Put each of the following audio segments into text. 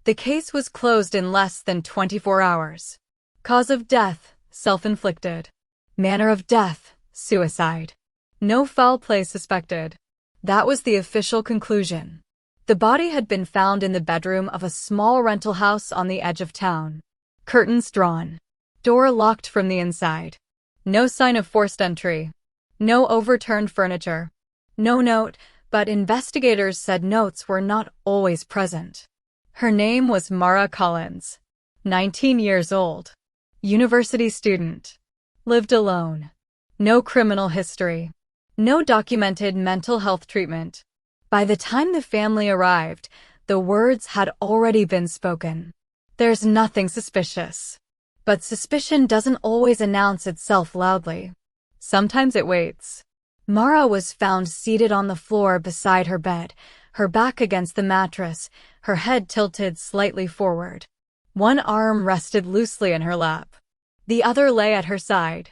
The case was closed in less than 24 hours. Cause of death, self-inflicted. Manner of death, suicide. No foul play suspected. That was the official conclusion. The body had been found in the bedroom of a small rental house on the edge of town. Curtains drawn. Door locked from the inside. No sign of forced entry. No overturned furniture. No note, but investigators said notes were not always present. Her name was Mara Collins, 19 years old. University student. Lived alone. No criminal history. No documented mental health treatment. By the time the family arrived, the words had already been spoken. There's nothing suspicious. But suspicion doesn't always announce itself loudly. Sometimes it waits. Mara was found seated on the floor beside her bed, her back against the mattress, her head tilted slightly forward. One arm rested loosely in her lap. The other lay at her side.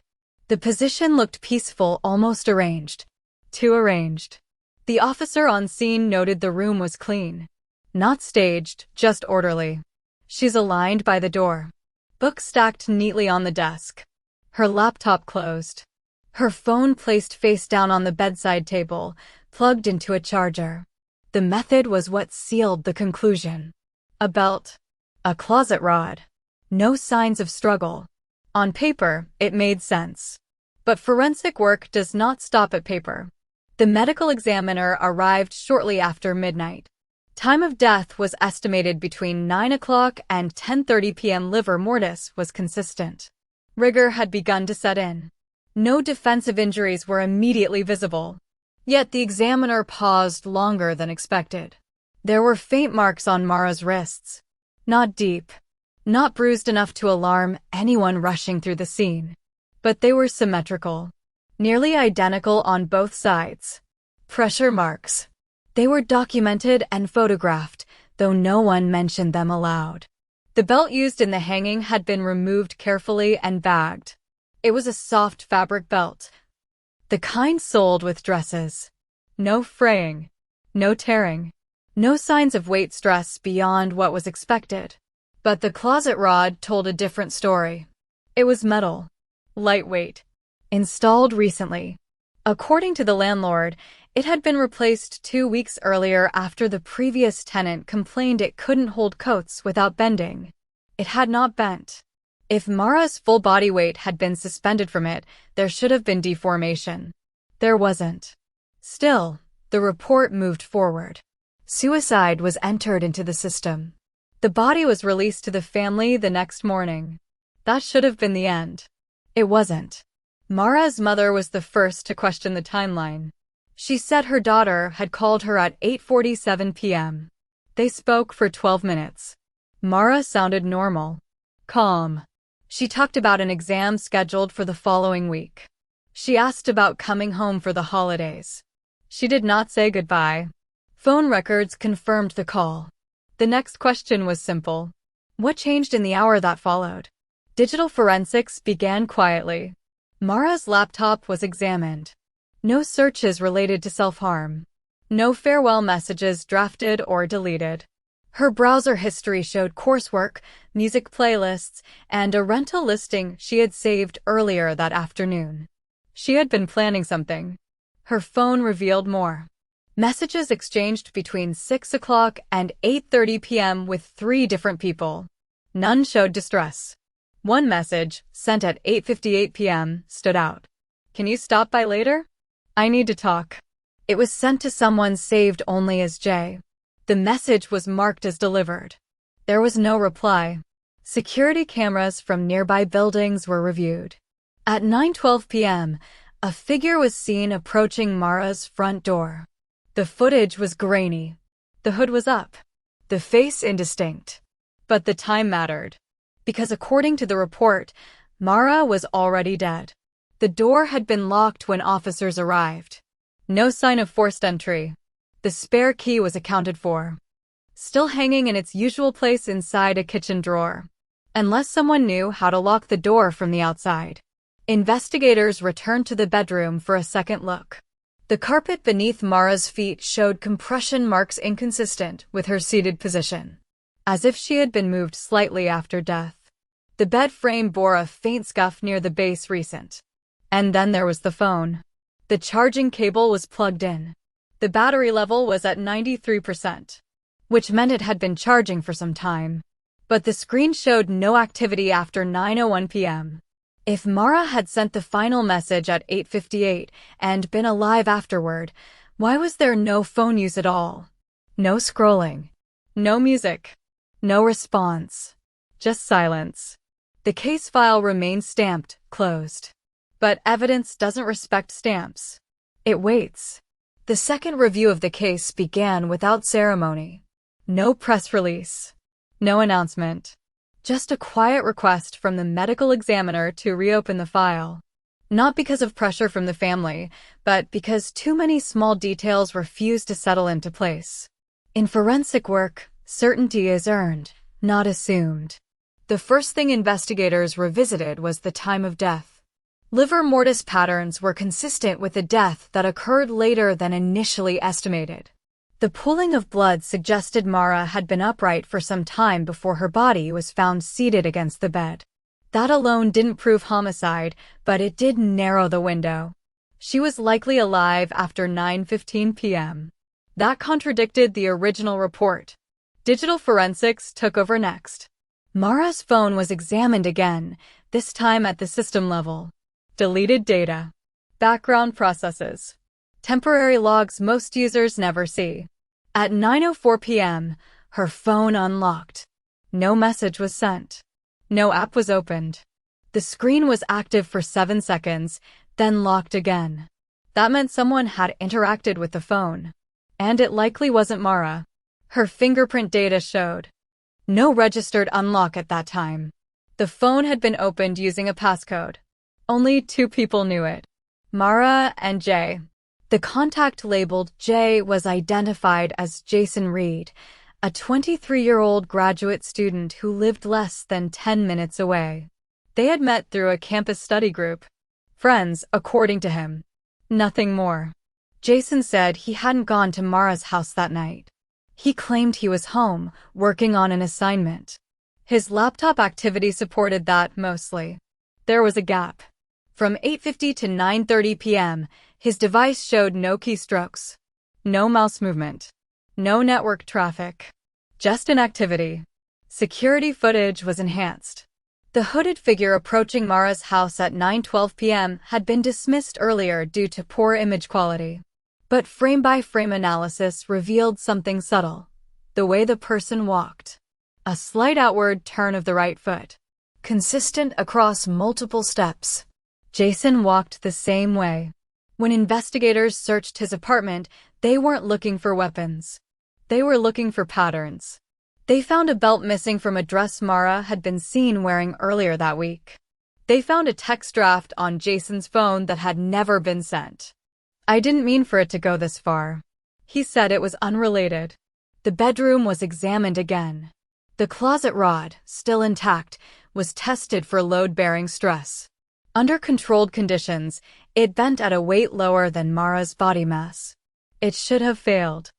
The position looked peaceful, almost arranged. Too arranged. The officer on scene noted the room was clean. Not staged, just orderly. She's aligned by the door. Books stacked neatly on the desk. Her laptop closed. Her phone placed face down on the bedside table, plugged into a charger. The method was what sealed the conclusion. A belt. A closet rod. No signs of struggle. On paper, it made sense. But forensic work does not stop at paper. The medical examiner arrived shortly after midnight. Time of death was estimated between 9 o'clock and 10:30 p.m. Livor mortis was consistent. Rigor had begun to set in. No defensive injuries were immediately visible. Yet the examiner paused longer than expected. There were faint marks on Mara's wrists. Not deep. Not bruised enough to alarm anyone rushing through the scene. But they were symmetrical. Nearly identical on both sides. Pressure marks. They were documented and photographed, though no one mentioned them aloud. The belt used in the hanging had been removed carefully and bagged. It was a soft fabric belt. The kind sold with dresses. No fraying. No tearing. No signs of weight stress beyond what was expected. But the closet rod told a different story. It was metal. Lightweight. Installed recently. According to the landlord, it had been replaced 2 weeks earlier after the previous tenant complained it couldn't hold coats without bending. It had not bent. If Mara's full body weight had been suspended from it, there should have been deformation. There wasn't. Still, the report moved forward. Suicide was entered into the system. The body was released to the family the next morning. That should have been the end. It wasn't. Mara's mother was the first to question the timeline. She said her daughter had called her at 8:47 p.m. They spoke for 12 minutes. Mara sounded normal. Calm. She talked about an exam scheduled for the following week. She asked about coming home for the holidays. She did not say goodbye. Phone records confirmed the call. The next question was simple. What changed in the hour that followed? Digital forensics began quietly. Mara's laptop was examined. No searches related to self-harm. No farewell messages drafted or deleted. Her browser history showed coursework, music playlists, and a rental listing she had saved earlier that afternoon. She had been planning something. Her phone revealed more. Messages exchanged between 6 o'clock and 8:30 p.m. with 3 different people. None showed distress. One message, sent at 8:58 p.m., stood out. Can you stop by later? I need to talk. It was sent to someone saved only as J. The message was marked as delivered. There was no reply. Security cameras from nearby buildings were reviewed. At 9:12 p.m., a figure was seen approaching Mara's front door. The footage was grainy. The hood was up. The face indistinct. But the time mattered. Because according to the report, Mara was already dead. The door had been locked when officers arrived. No sign of forced entry. The spare key was accounted for. Still hanging in its usual place inside a kitchen drawer. Unless someone knew how to lock the door from the outside. Investigators returned to the bedroom for a second look. The carpet beneath Mara's feet showed compression marks inconsistent with her seated position. as if she had been moved slightly after death. The bed frame bore a faint scuff near the base recent. And then there was the phone. The charging cable was plugged in. The battery level was at 93%, which meant it had been charging for some time. But the screen showed no activity after 9:01 p.m. If Mara had sent the final message at 8:58 and been alive afterward, why was there no phone use at all? No scrolling. No music. No response. Just silence. The case file remains stamped, closed. But evidence doesn't respect stamps. It waits. The second review of the case began without ceremony. No press release. No announcement. Just a quiet request from the medical examiner to reopen the file. Not because of pressure from the family, but because too many small details refused to settle into place. In forensic work, certainty is earned, not assumed. The first thing investigators revisited was the time of death. Livor mortis patterns were consistent with a death that occurred later than initially estimated. The pooling of blood suggested Mara had been upright for some time before her body was found seated against the bed. That alone didn't prove homicide, but it did narrow the window. She was likely alive after 9:15 p.m. That contradicted the original report. Digital forensics took over next. Mara's phone was examined again, this time at the system level. Deleted data. Background processes. Temporary logs most users never see. At 9:04 p.m., her phone unlocked. No message was sent. No app was opened. The screen was active for 7 seconds, then locked again. That meant someone had interacted with the phone. And it likely wasn't Mara. Her fingerprint data showed. No registered unlock at that time. The phone had been opened using a passcode. Only 2 people knew it. Mara and Jay. The contact labeled Jay was identified as Jason Reed, a 23-year-old graduate student who lived less than 10 minutes away. They had met through a campus study group. Friends, according to him. Nothing more. Jason said he hadn't gone to Mara's house that night. He claimed he was home, working on an assignment. His laptop activity supported that, mostly. There was a gap. From 8:50 to 9:30 p.m., his device showed no keystrokes. No mouse movement. No network traffic. Just inactivity. Security footage was enhanced. The hooded figure approaching Mara's house at 9:12 p.m. had been dismissed earlier due to poor image quality. But frame-by-frame analysis revealed something subtle. The way the person walked. A slight outward turn of the right foot. Consistent across multiple steps. Jason walked the same way. When investigators searched his apartment, they weren't looking for weapons. They were looking for patterns. They found a belt missing from a dress Mara had been seen wearing earlier that week. They found a text draft on Jason's phone that had never been sent. "I didn't mean for it to go this far." He said it was unrelated. The bedroom was examined again. The closet rod, still intact, was tested for load-bearing stress. Under controlled conditions, it bent at a weight lower than Mara's body mass. It should have failed.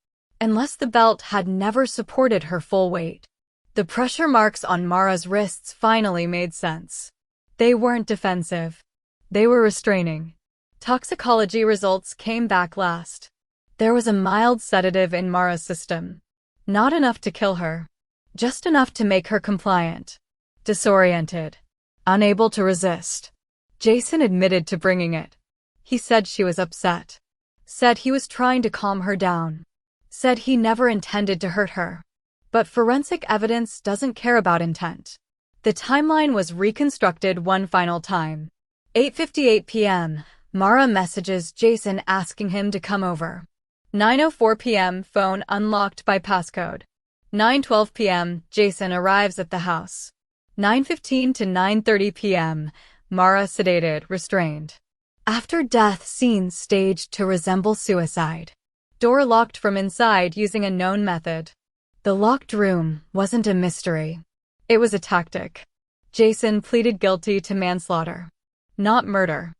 Unless the belt had never supported her full weight. The pressure marks on Mara's wrists finally made sense. They weren't defensive. They were restraining. Toxicology results came back last. There was a mild sedative in Mara's system. Not enough to kill her. Just enough to make her compliant. Disoriented. Unable to resist. Jason admitted to bringing it. He said she was upset. Said he was trying to calm her down. Said he never intended to hurt her. But forensic evidence doesn't care about intent. The timeline was reconstructed one final time. 8:58 p.m., Mara messages Jason asking him to come over. 9:04 p.m., phone unlocked by passcode. 9:12 p.m., Jason arrives at the house. 9:15 to 9:30 p.m., Mara sedated, restrained. After death, scene staged to resemble suicide. Door locked from inside using a known method. The locked room wasn't a mystery. It was a tactic. Jason pleaded guilty to manslaughter. Not murder.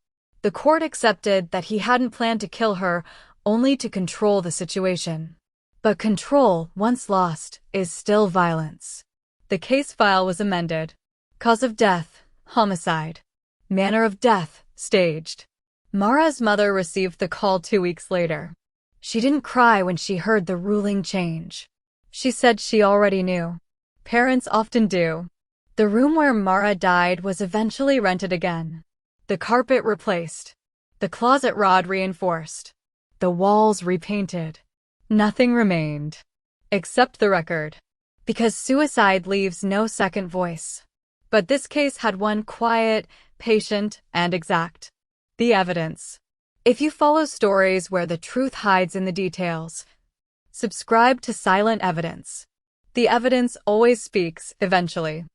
The court accepted that he hadn't planned to kill her, only to control the situation. But control, once lost, is still violence. The case file was amended. Cause of death, homicide. Manner of death, staged. Mara's mother received the call 2 weeks later. She didn't cry when she heard the ruling change. She said she already knew. Parents often do. The room where Mara died was eventually rented again. The carpet replaced. The closet rod reinforced. The walls repainted. Nothing remained. Except the record. Because suicide leaves no second voice. But this case had one quiet, patient, and exact. The evidence. If you follow stories where the truth hides in the details, subscribe to Silent Evidence. The evidence always speaks, eventually.